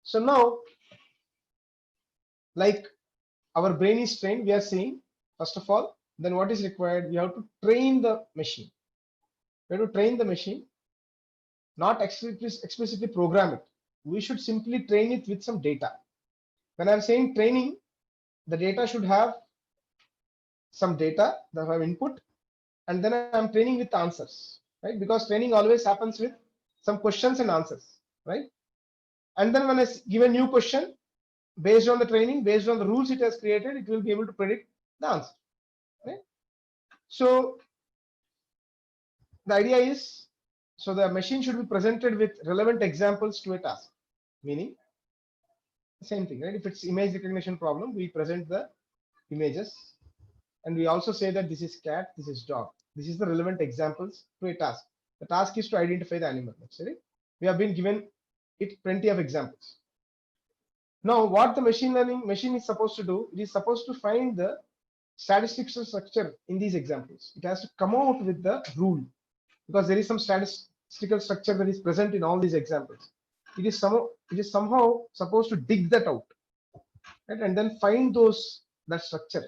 So now, like our brain is trained, we are saying, first of all, then what is required? We have to train the machine. We have to train the machine, not explicitly program it. We should simply train it with some data. When I'm saying training, the data should have some data that have input, and then I'm training with answers, right? Because training always happens with some questions and answers, right? And then when I give a new question, based on the training, based on the rules it has created, it will be able to predict the answer, right? So the idea is, so the machine should be presented with relevant examples to a task, meaning same thing, right? If it's image recognition problem, we present the images, and we also say that this is cat, this is dog. This is the relevant examples to a task. The task is to identify the animal. Actually, we have been given it plenty of examples. Now, what the machine learning machine is supposed to do, it is supposed to find the statistical structure in these examples. It has to come out with the rule, because there is some statistical structure that is present in all these examples. It is somehow supposed to dig that out, right, and then find that structure,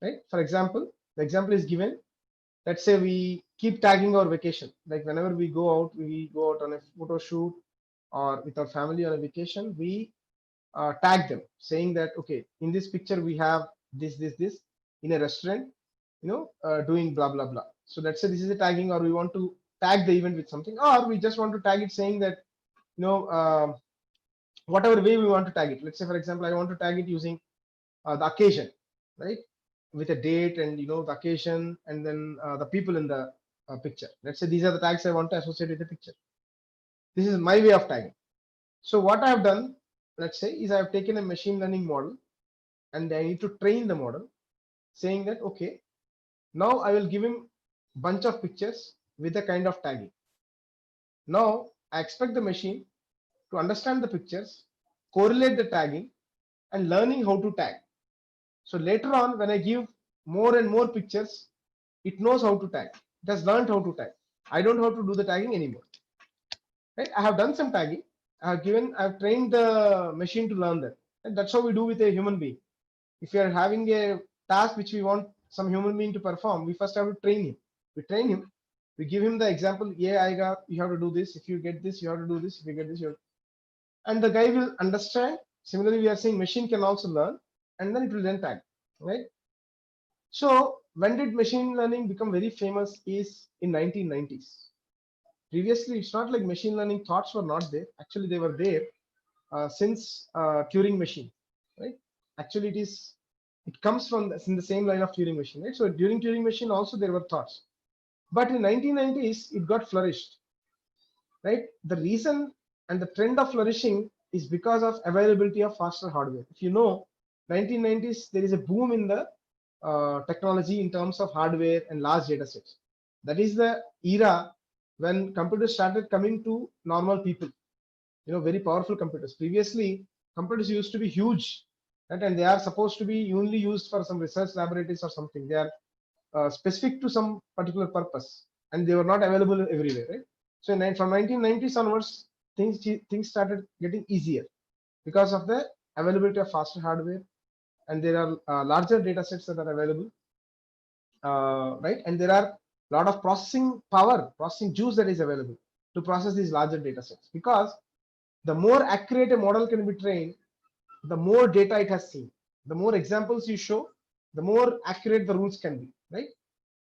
right? For example, the example is given. Let's say we keep tagging our vacation. Like whenever we go out on a photo shoot or with our family on a vacation, we tag them, saying that okay, in this picture we have this in a restaurant, doing blah blah blah. So let's say this is a tagging, or we want to tag the event with something, or we just want to tag it saying that whatever way we want to tag it. Let's say, for example, I want to tag it using the occasion, right, with a date and the occasion, and then the people in the picture. Let's say these are the tags I want to associate with the picture. This is my way of tagging. So what I have done, let's say, is I have taken a machine learning model, and I need to train the model, saying that okay, now I will give him bunch of pictures with a kind of tagging. Now I expect the machine to understand the pictures, correlate the tagging, and learning how to tag. So later on, when I give more and more pictures, it knows how to tag. It has learned how to tag. I don't have to do the tagging anymore. Right? I have done some tagging. I've trained the machine to learn that. And that's how we do with a human being. If you are having a task which we want some human being to perform, we first have to train him. We train him. We give him the example. Yeah, you have to do this. If you get this, you have to do this. If you get this, and the guy will understand. Similarly, we are saying machine can also learn, and then it will then tag, right? So when did machine learning become very famous is in 1990s. Previously, it's not like machine learning thoughts were not there. Actually, they were there since Turing machine, right? Actually, it comes from in the same line of Turing machine, right? So during Turing machine also there were thoughts, but in 1990s it got flourished, right? The reason and the trend of flourishing is because of availability of faster hardware. If you know, 1990s there is a boom in the technology in terms of hardware and large data sets. That is the era when computers started coming to normal people, very powerful computers. Previously, computers used to be huge, right? And they are supposed to be only used for some research laboratories or something. They are specific to some particular purpose, and they were not available everywhere, right? So from 1990s onwards, things started getting easier because of the availability of faster hardware, and there are larger data sets that are available, right? And there are a lot of processing power, processing juice that is available to process these larger data sets. Because the more accurate a model can be trained, the more data it has seen. The more examples you show, the more accurate the rules can be, right?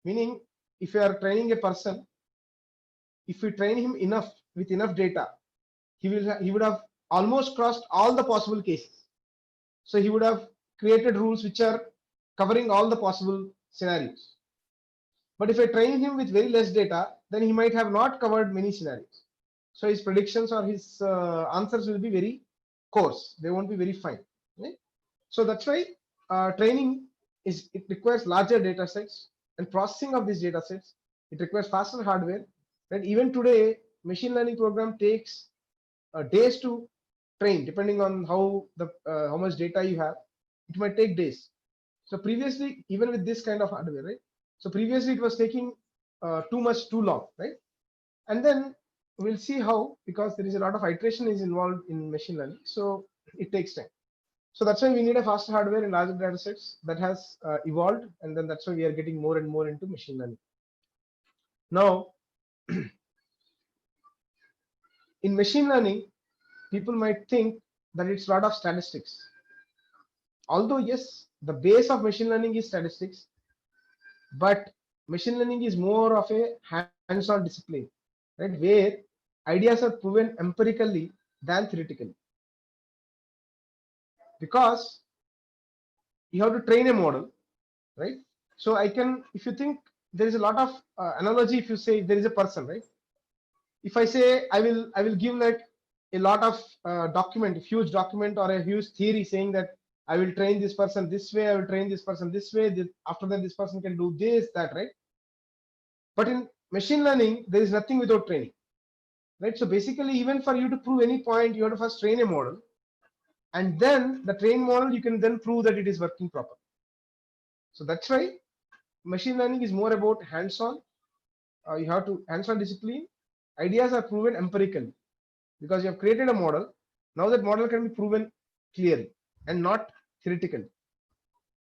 Meaning, if you are training a person, if you train him enough with enough data, he would have almost crossed all the possible cases. So he would have created rules which are covering all the possible scenarios. But if I train him with very less data, then he might have not covered many scenarios. So his predictions or his answers will be very coarse. They won't be very fine. Right? So that's why training it requires larger data sets, and processing of these data sets, it requires faster hardware. And even today, machine learning program takes days to train, depending on how much data you have. It might take days. So previously, even with this kind of hardware, right? So previously it was taking too long, right? And then we'll see how, because there is a lot of iteration is involved in machine learning, so it takes time. So that's why we need a faster hardware and larger data sets that has evolved, and then that's why we are getting more and more into machine learning. Now, in machine learning, people might think that it's a lot of statistics. Although yes, the base of machine learning is statistics, but machine learning is more of a hands-on discipline, right? Where ideas are proven empirically than theoretically. Because you have to train a model, right? So I can, if you think, there is a lot of analogy. If you say there is a person, right? If I say I will give like a lot of document, a huge document or a huge theory saying that I will train this person this way, I will train this person this way, after that this person can do this, that, right? But in machine learning, there is nothing without training, right? So basically, even for you to prove any point, you have to first train a model, and then the trained model, you can then prove that it is working properly. So that's why machine learning is more about hands-on. You have to hands-on discipline. Ideas are proven empirically because you have created a model. Now that model can be proven clearly and not theoretically,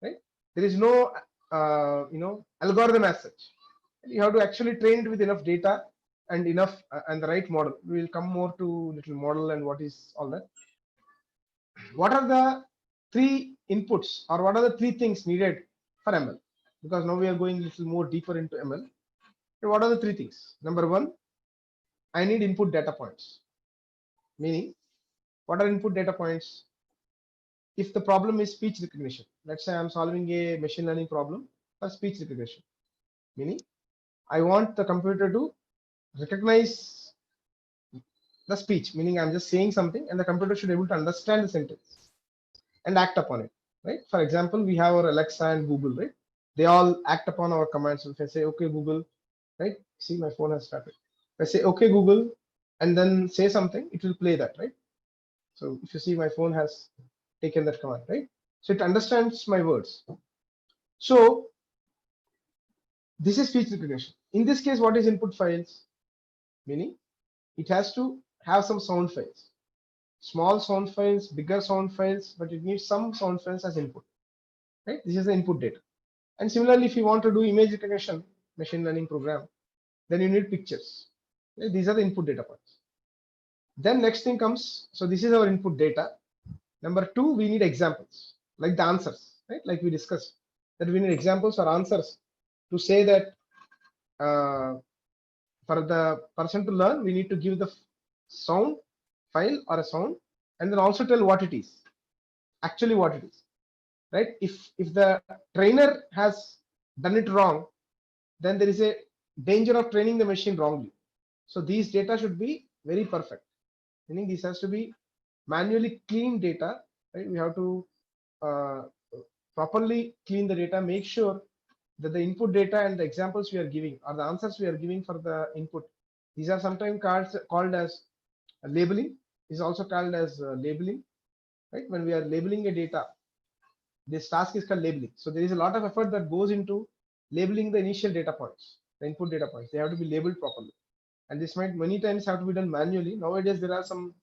right? There is no algorithm as such. You have to actually train it with enough data and enough and the right model. We will come more to little model and what is all that. What are the three inputs, or what are the three things needed for ML? Because now we are going a little more deeper into ML. What are the three things? Number one, I need input data points. Meaning, what are input data points? If the problem is speech recognition, let's say I'm solving a machine learning problem for speech recognition, meaning I want the computer to recognize the speech, meaning I'm just saying something and the computer should be able to understand the sentence and act upon it, right? For example, we have our Alexa and Google, right? They all act upon our commands. So if I say, okay, Google, right? See, my phone has started. If I say, okay, Google, and then say something, it will play that, right? So if you see, my phone has taken that command, right? So it understands my words. So this is speech recognition. In this case, what is input files? Meaning it has to have some sound files, small sound files, bigger sound files, but it needs some sound files as input, right? This is the input data. And similarly, if you want to do image recognition machine learning program, then you need pictures. Right? These are the input data points. Then next thing comes, so this is our input data. Number two, we need examples, like the answers, right? Like we discussed, that we need examples or answers to say that for the person to learn, we need to give the sound file or a sound, and then also tell what it is, actually what it is, right? If the trainer has done it wrong, then there is a danger of training the machine wrongly. So these data should be very perfect, meaning this has to be manually clean data, right? We have to uh, properly clean the data, make sure that the input data and the examples we are giving or the answers we are giving for the input, these are sometimes called as labeling, is also called as labeling, right? When we are labeling a data, this task is called labeling. So there is a lot of effort that goes into labeling the initial data points, the input data points. They have to be labeled properly, and this might many times have to be done manually. Nowadays there are some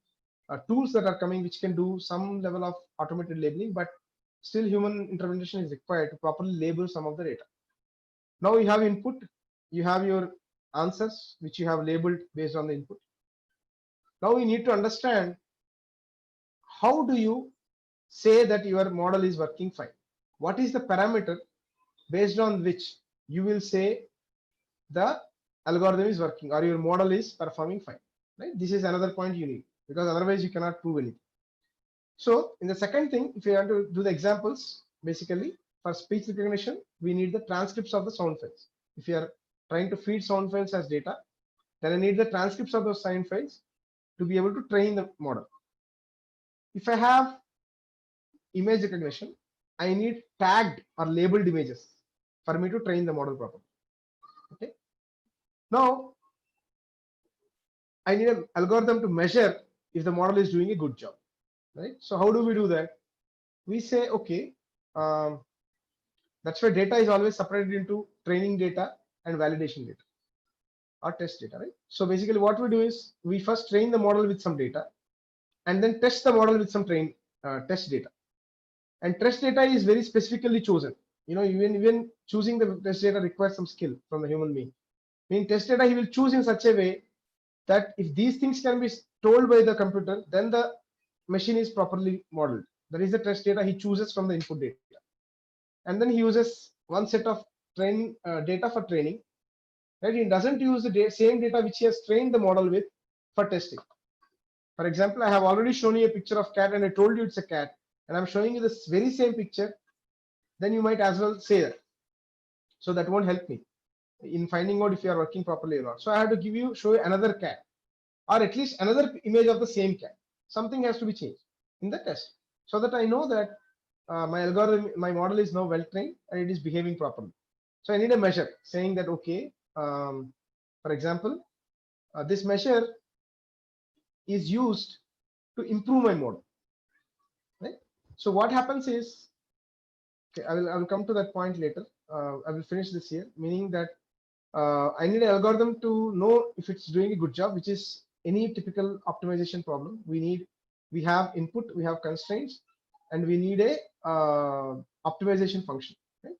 tools that are coming which can do some level of automated labeling, but still human intervention is required to properly label some of the data. Now you have input, you have your answers which you have labeled based on the input. Now we need to understand, how do you say that your model is working fine? What is the parameter based on which you will say the algorithm is working or your model is performing fine, right? This is another point you need, because otherwise you cannot prove anything. So in the second thing, if you want to do the examples, basically for speech recognition, we need the transcripts of the sound files. If you are trying to feed sound files as data, then I need the transcripts of those sound files to be able to train the model. If I have image recognition, I need tagged or labeled images for me to train the model properly. Okay. Now I need an algorithm to measure if the model is doing a good job, right? So how do we do that? We say, okay, that's why data is always separated into training data and validation data. or test data, right? So basically what we do is we first train the model with some data and then test the model with some test data. And test data is very specifically chosen. You know, even choosing the test data requires some skill from the human being. In test data, he will choose in such a way that if these things can be told by the computer, then the machine is properly modeled. That is the test data he chooses from the input data. And then he uses one set of data for training. Right? He doesn't use the same data which he has trained the model with for testing. For example, I have already shown you a picture of cat and I told you it's a cat, and I'm showing you this very same picture. Then you might as well say that. So that won't help me in finding out if you are working properly or not. So I have to show you another cat, or at least another image of the same cat. Something has to be changed in the test so that I know that my algorithm, my model is now well trained and it is behaving properly. So I need a measure saying that, okay, for example, this measure is used to improve my model, right? So what happens is, okay, I will come to that point later. I will finish this here, meaning that I need an algorithm to know if it's doing a good job, which is any typical optimization problem. We have input, we have constraints, and we need a optimization function. Right?